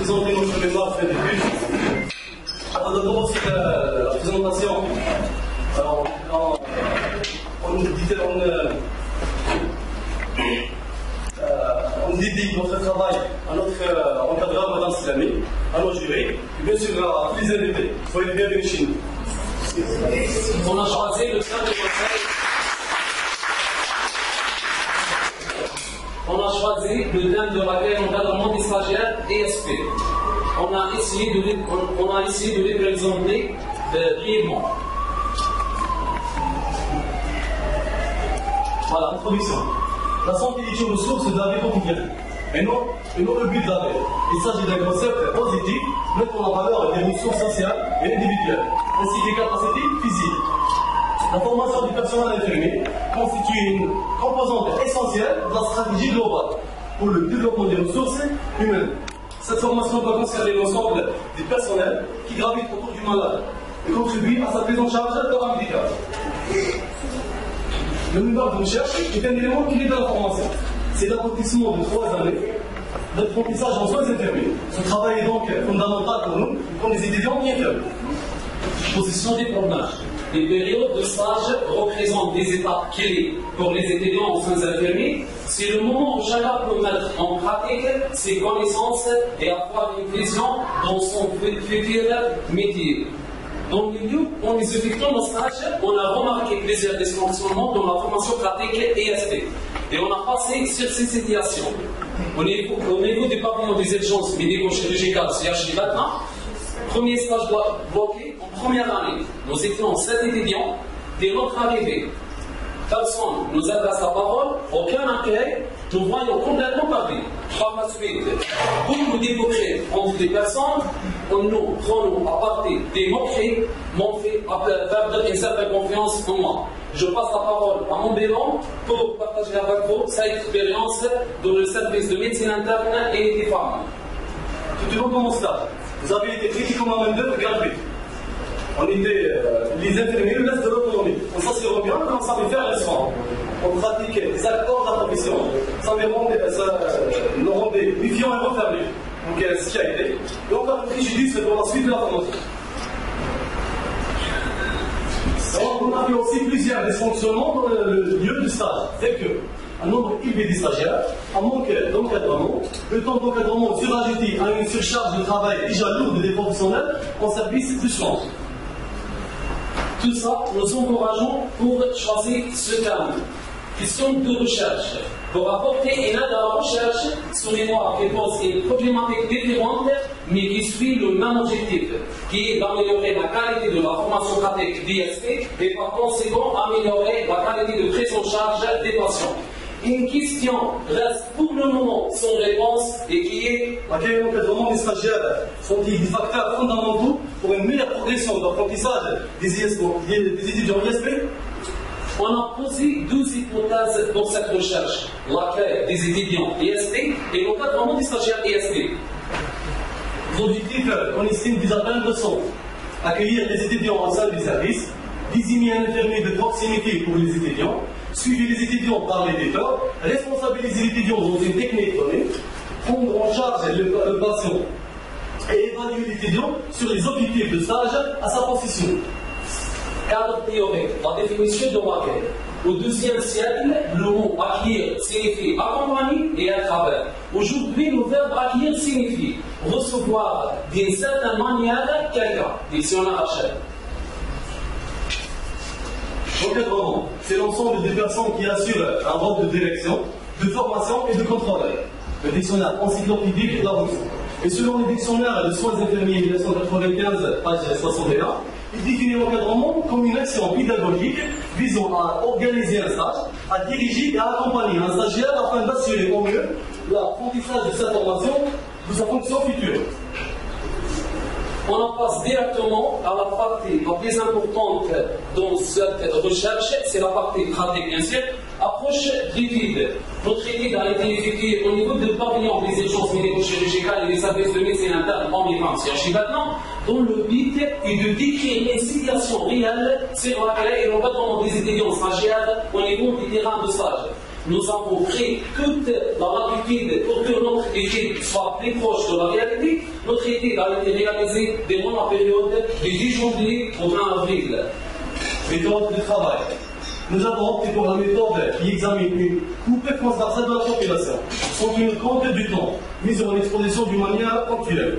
présenter notre mémoire fin d'études. Alors d'abord aussi la présentation. Alors, on dédie notre travail à notre encadreur, Madame Silami, à nos jurys, et bien sûr à tous les invités. Soyez bienvenus chez nous. On a choisi le thème de conseil. On a choisi le thème de l'accueil et encadrement des stagiaires ESP. On a essayé de les présenter brièvement. Voilà, introduction. La santé est une ressource de la vie quotidienne, et non le but de la vie. Il s'agit d'un concept positif, mettant en valeur des ressources sociales et individuelles, ainsi que des capacités physiques. La formation du personnel infirmier constitue une composante essentielle de la stratégie globale pour le développement des ressources humaines. Cette formation doit concerner l'ensemble des personnels qui gravitent autour du malade et contribue à sa prise en charge paramédicale. Le mémoire de recherche est un élément clé de la formation. C'est l'aboutissement de 3 années d'apprentissage en soins infirmiers. Ce travail est donc fondamental pour nous, comme les étudiants infirmiers. Position des provenances. Les périodes de stage représentent des étapes clés pour les étudiants en soins infirmiers. C'est le moment où chacun peut mettre en pratique ses connaissances et avoir une vision dans son futur métier. Dans le milieu où nous effectuons nos stages, on a remarqué plusieurs dysfonctionnements dans la formation pratique ESP. Et on a passé sur ces situations. Au niveau du pavillon des urgences médico-chirurgicales CHJ Batna, premier stage bloqué en première année. Nous étions 7 étudiants. Dès notre arrivée, personne nous adresse la parole, aucun accueil, nous voyons complètement perdu. Par la suite, beaucoup d'évoluer entre des personnes, nous prenons à partir des moqueries, m'ont fait perdre une certaine confiance en moi. Je passe la parole à mon bilan pour partager avec vous cette expérience dans le service de médecine interne et des femmes. Tout au long de mon stage, vous avez été critiqués comme un main-d'œuvre gratuite. Les infirmiers nous laissent de l'autonomie. On s'assure bien qu'on savait faire les soins. On pratiquait des accords de la profession. Ça nous rendait méfiants et refermés. Donc, ce qui a été. Et on a le préjudice pour la suite de la formation. On a vu aussi plusieurs dysfonctionnements dans le lieu du stage. C'est que un nombre élevé des stagiaires, un manque d'encadrement, le temps d'encadrement surajouté à une surcharge de travail déjà lourde des professionnels en service de soins. Tout ça, nous encourageons pour choisir ce thème. Question de recherche. Pour apporter une aide à la recherche sur les mois qui posent une problématique différente, mais qui suit le même objectif, qui est d'améliorer la qualité de la formation pratique d'ISP et par conséquent améliorer la qualité de prise en charge des patients. Une question reste pour le moment sans réponse et qui est l'accueil et l'encadrement des stagiaires sont-ils des facteurs fondamentaux pour une meilleure progression d'apprentissage des étudiants ISP? On a posé 12 hypothèses dans cette recherche. L'accueil des étudiants ISP et l'encadrement des stagiaires ISP. L'objectif qu'on estime des atteintes sont accueillir les étudiants en salle de service, désigner un infirmier de proximité pour les étudiants, suivre les étudiants par les tuteurs, responsabiliser les étudiants dans une technique donnée, prendre en charge le patient et évaluer l'étudiant sur les objectifs de stage à sa position. Cadre théorique, la définition de l'accueil. Au IIe siècle, le mot accueillir signifie accompagner et à travers. Aujourd'hui, le verbe accueillir signifie recevoir d'une certaine manière quelqu'un. Dictionnaire HL. L'encadrement, c'est l'ensemble des personnes qui assurent un rôle de direction, de formation et de contrôle. Le dictionnaire encyclopédique de la fonction. Et selon le dictionnaire de soins infirmiers 1995, page 61, il définit l'encadrement comme une action pédagogique visant à organiser un stage, à diriger et à accompagner un stagiaire afin d'assurer au mieux l'apprentissage de sa formation, de sa fonction future. On en passe directement à la partie la plus importante dans cette recherche, c'est la partie pratique, bien sûr. Approche d'études. Notre étude a été effectuée au niveau du pavillon des urgences médico-chirurgicales et des services de médecine interne en Iran, CHJ Batna, dont le but est de décrire une situation réelle sur laquelle et l'encadrement des étudiants stagiaires au niveau du terrain de stage. nous avons pris toute la latitude pour que notre étude soit plus proche de la réalité. Notre étude a été réalisée durant la période du 10 janvier au 20 avril. Méthode de travail. Nous avons opté pour la méthode qui examine une coupée transversale de la population, sans tenir compte du temps, mis en exposition d'une manière ponctuelle.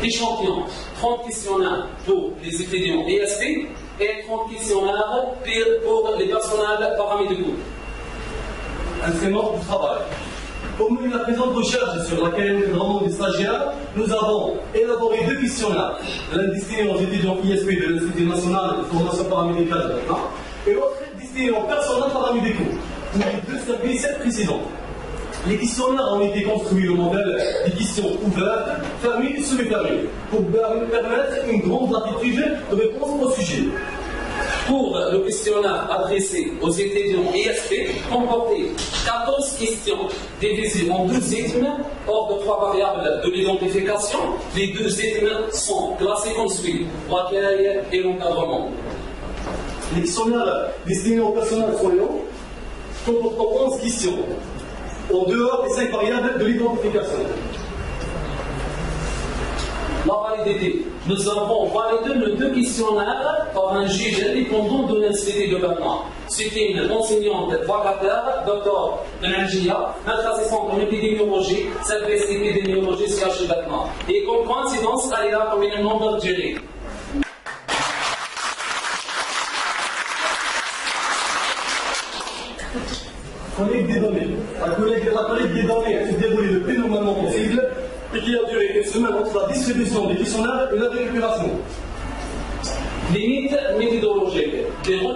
Échantillon, 30 questionnaires pour les étudiants ESP et 30 questionnaires pour les personnels paramédicaux. Instrument du travail. Pour mener la présente recherche sur la qualité de rendement des stagiaires, nous avons élaboré 2 questionnaires, l'un destiné aux étudiants ISP de l'Institut national de formation paramédicale de Vietnam et l'autre destiné aux personnels paramédicaux pour les 2 services précédents. Les questionnaires ont été construits le modèle des questions ouvertes, fermées et semi-fermées pour permettre une grande latitude de réponse au sujet. Pour le questionnaire adressé aux étudiants ESP, comportait 14 questions divisées en 2 items, hors de 3 variables de l'identification. Les 2 items sont classés comme suit, l'accueil et l'encadrement. Les questionnaires destinés au personnel soignant comportent 11 questions, en dehors des 5 variables de l'identification. La validité. Nous avons validé les 2 questionnaires par un juge indépendant de l'Institut de Vietnam. C'était une enseignante vacataire, docteur de l'Ingia, maître assistant en épidémiologie, service épidémiologie CHU Vietnam. Et comme coïncidence, elle est là comme une membre de jury. Collecte des données. La collecte des données s'est déroulée le plus normalement possible et qui a duré une semaine entre la distribution des questionnaires et la récupération. Limite méthodologique. Durant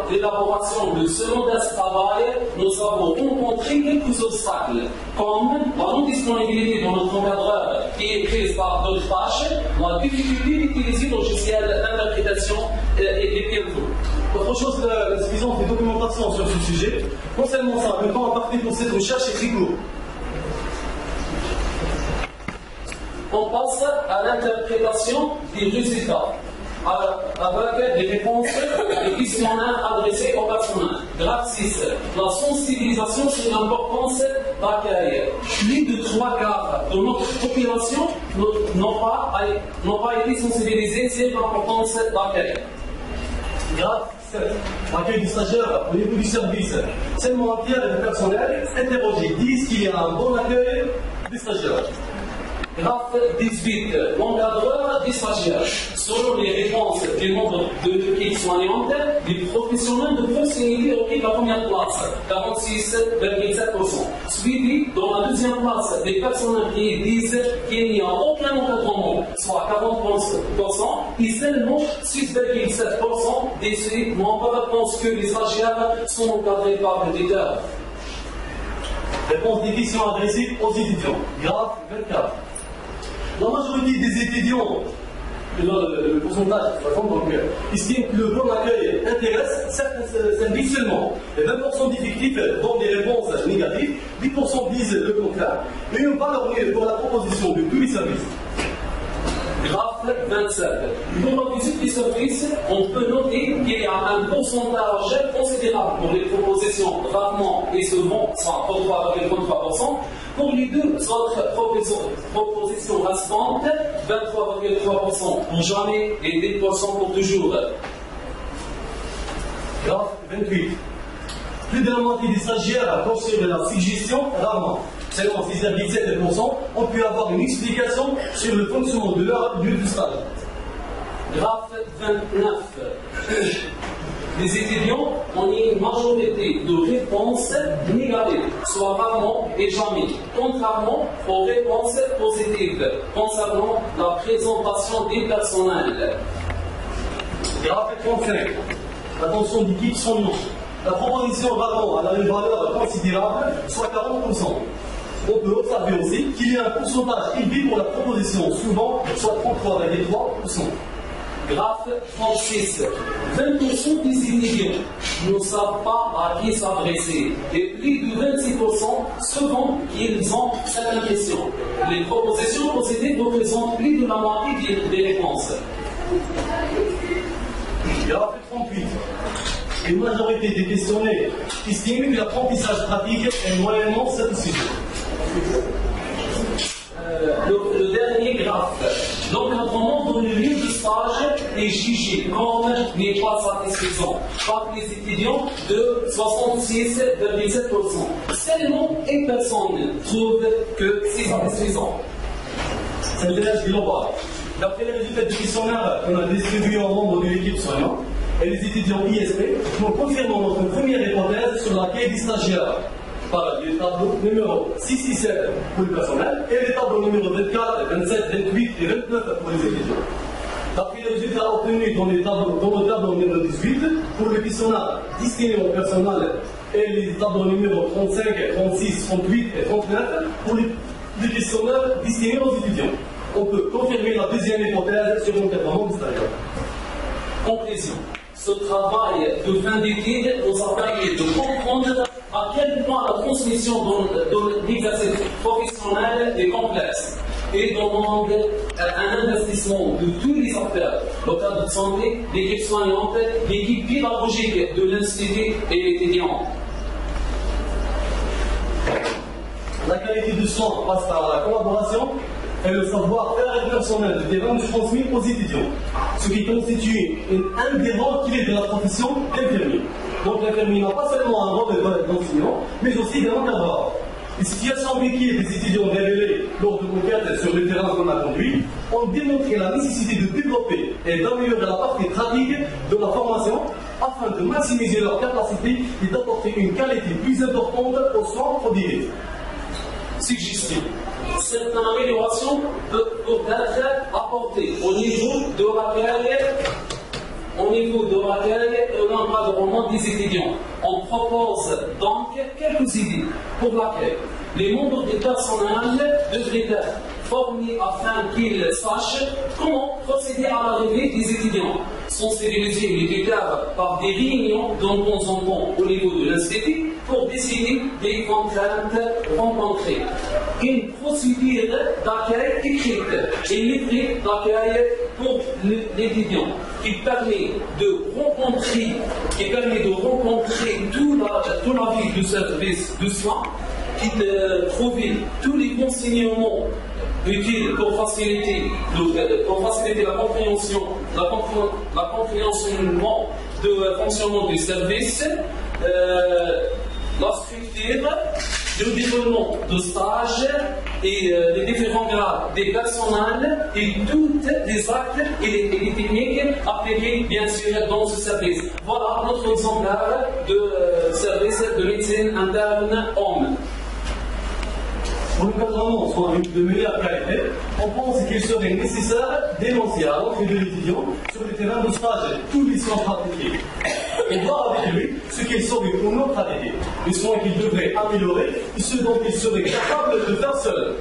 l'élaboration de ce modeste travail, nous avons rencontré quelques obstacles, comme la non-disponibilité de notre encadreur qui est prise par d'autres tâches, la difficulté d'utiliser le logiciel d'interprétation et les PMO. Autre chose, l'insuffisance des documentations sur ce sujet. Concernant ça, le temps imparti pour cette recherche est très court. On passe à l'interprétation des résultats, avec les réponses des questionnaires adressés aux personnels. Grade 6, la sensibilisation sur l'importance d'accueil. Plus de 3/4 de notre population n'ont pas été sensibilisés sur l'importance d'accueil. Grade 7, l'accueil du stagiaire au niveau du service. Seulement un tiers des personnels interrogés disent qu'il y a un bon accueil des stagiaires. Graphe 18, l'encadreur des stagiaires. Selon les réponses du nombre de l'équipe soignante, les professionnels de proximité occupent la première place, 46,7%. Suivi dans la deuxième place des personnels qui disent qu'il n'y a aucun encadrement, soit 40%, et seulement 6,7% des ces membres pensent que les stagiaires sont encadrés par le tuteur. Réponse des questions adressées aux étudiants. Graphe 24. La majorité des étudiants, le pourcentage, estiment que le bon accueil intéresse certains services seulement. Et 20% d'effectifs donnent des réponses négatives, 10% disent le contraire, et une valeur pour la proposition de tous les services. Graphe 27. Pour la visite des services, on peut noter qu'il y a un pourcentage considérable pour les propositions rarement et souvent, soit 33,33%. Pour les 2 autres propositions restantes, 23,3% pour jamais et 10% pour toujours. Graphe 28. Plus de la moitié des stagiaires considèrent la suggestion rarement. Seulement 6,7% ont pu avoir une explication sur le fonctionnement de leur lieu de stage. Graphe 29. Les étudiants ont une majorité de réponses négatives, soit rarement et jamais, contrairement aux réponses positives concernant la présentation des personnels. Graphe 35. L'attention d'équipe sont non. La proposition rarement a une valeur considérable, soit 40%. On peut observer aussi qu'il y a un pourcentage élevé pour la proposition, souvent, soit 33,3%. Graphe 36. 20% des étudiants ne savent pas à qui s'adresser et plus de 26% souvent qu'ils ont cette impression. Les propositions possédées représentent plus de la moitié des réponses. Graphe 38. Une majorité des questionnés estiment que l'apprentissage pratique est moyennement satisfaisant. Le dernier graphe, l'encadrement dans le lieu de stage est jugé comme n'est pas satisfaisant par les étudiants de 66,7%. Seulement une personne trouve que c'est satisfaisant. C'est l'âge global. D'après les résultats du questionnaire qu'on a distribué aux membres de l'équipe soignante et les étudiants ISP, nous confirmons notre première hypothèse sur laquelle des stagiaires par les tableaux numéro 667 pour le personnel et les tableaux numéro 24, 27, 28 et 29 pour les étudiants. D'après les résultats obtenus dans le tableau numéro 18 pour le questionnaire destiné au personnel et les tableaux numéro 35, 36, 38 et 39 pour les questionnaires destinés aux étudiants, on peut confirmer la deuxième hypothèse sur l'encadrement des stagiaires. Conclusion. Ce travail de fin d'études nous a permis de comprendre à quel point la transmission dans l'exercice professionnel est complexe et demande un investissement de tous les acteurs, le cadre de santé, l'équipe soignante, l'équipe pédagogique de l'institut et étudiants. La qualité du soin passe par la collaboration et le savoir-faire personnel de terrain transmis aux étudiants, ce qui constitue un des rôles clés de la profession d'infirmier. Donc l'infirmier n'a pas seulement un rôle d'enseignant, mais aussi d'encadreur. Les situations vécues des étudiants révélées lors de l'enquête sur le terrain qu'on a conduit ont démontré la nécessité de développer et d'améliorer la partie pratique de la formation afin de maximiser leur capacité et d'apporter une qualité plus importante aux soins prodigués. Suggestion. Certaines améliorations peuvent être apportées au niveau de l'accueil et l'encadrement des étudiants. On propose donc quelques idées pour l'accueil. Les membres du personnel devraient être formés afin qu'ils sachent comment procéder à l'arrivée des étudiants. Sensibiliser les tuteurs par des réunions de temps en temps au niveau de l'institut pour décider des contraintes rencontrées. Une procédure d'accueil écrite et livrée d'accueil pour l'étudiant qui permet de rencontrer toute la vie du service de soins, qui trouver tous les renseignements utiles pour faciliter la compréhension de fonctionnement du service, la structure, le déroulement de stage et les différents grades des personnels et toutes les actes et les techniques appliquées bien sûr dans ce service. Voilà notre exemplaire de service de médecine interne homme. Pour l'encadrement soit de meilleure qualité, on pense qu'il serait nécessaire d'énoncer à l'entrée de l'étudiant sur le terrain de stage tous les soins pratiqués et voir avec lui ce qu'il saurait ou non pratiquer, les soins qu'il devrait améliorer et ce dont il serait capable de faire seul.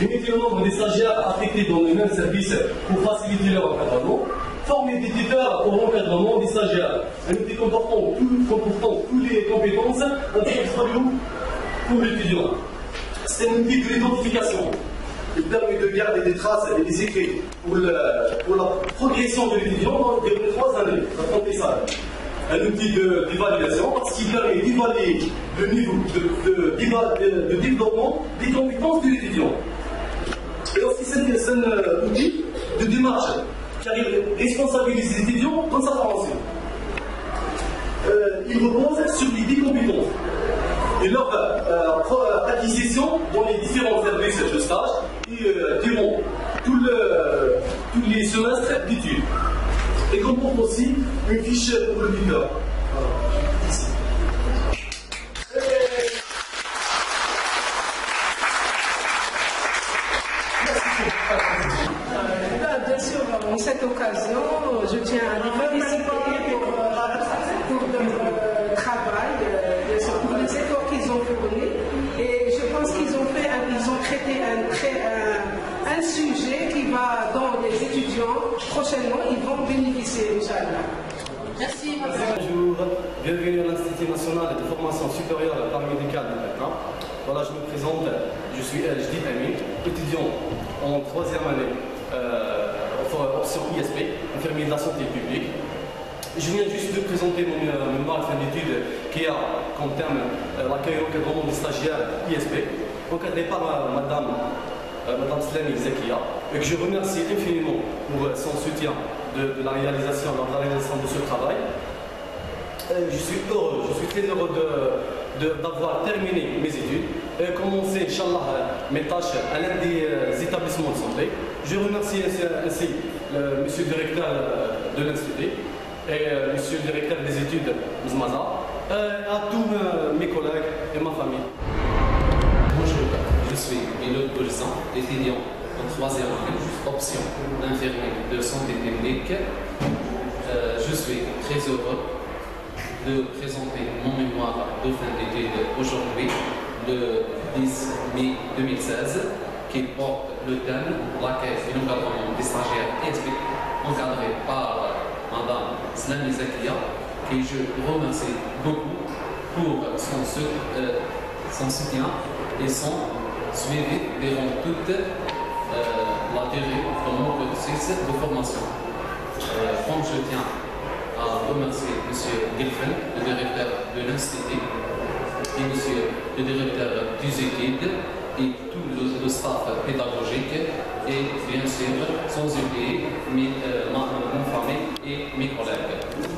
Limiter le nombre des stagiaires affectés dans le même service pour faciliter leur encadrement, former des tuteurs pour l'encadrement des stagiaires, un outil comportant toutes les compétences intellectuelles pour l'étudiant. C'est un outil de l'identification. Il permet de garder des traces et des écrits pour la progression de l'étudiant dans les 3 années d'apprentissage. Un outil d'évaluation parce qu'il permet d'évaluer le niveau de développement des compétences de l'étudiant. Et aussi c'est un outil de démarche car il responsabilise les étudiants dans sa formation. Il repose sur les 10 compétences et leur acquisition dans les différents services de stage durant tous les semestres d'études. Et comporte aussi une fiche pour le tuteur. Bien sûr, en cette occasion, je tiens à les féliciter pour leur travail, pour les efforts qu'ils ont fournis. Et je pense qu'ils ont traité un sujet qui va dans les étudiants. Prochainement, ils vont bénéficier, Inch'Allah. Merci. Bonjour, bienvenue à l'Institut national de formation supérieure paramédicale de Berlin. Voilà, je me présente, je suis Jdid Amin, étudiant en 3e année option ISP, infirmier de la santé publique. Je viens juste de présenter mon mémoire de fin d'études qui a comme terme l'accueil et l'encadrement des stagiaires ISP, encadré par Madame Slami Zakia, et que je remercie infiniment pour son soutien de la réalisation de ce travail. Je suis très heureux d'avoir terminé mes études et commencé, Inch'Allah, mes tâches à l'un des établissements de santé. Je remercie ainsi monsieur le directeur de l'Institut et monsieur le directeur des études Mzmaza, à tous mes collègues et ma famille. Bonjour, je suis Milot Bolzan, étudiant en 3e année, option d'infirmier de santé technique. Je suis très heureux de présenter mon mémoire de fin d'études aujourd'hui, le 10 mai 2016, qui porte le thème l'accueil et l'encadrement des stagiaires ISP, encadré par Madame Slami Zakia, qui je remercie beaucoup pour son soutien et son suivi durant toute la durée de mon processus de formation. Comme je tiens à remercier M. Gilfen, le directeur de l'Institut, et M. le directeur des études, et tout le staff pédagogique, et bien sûr, sans oublier ma famille et mes collègues.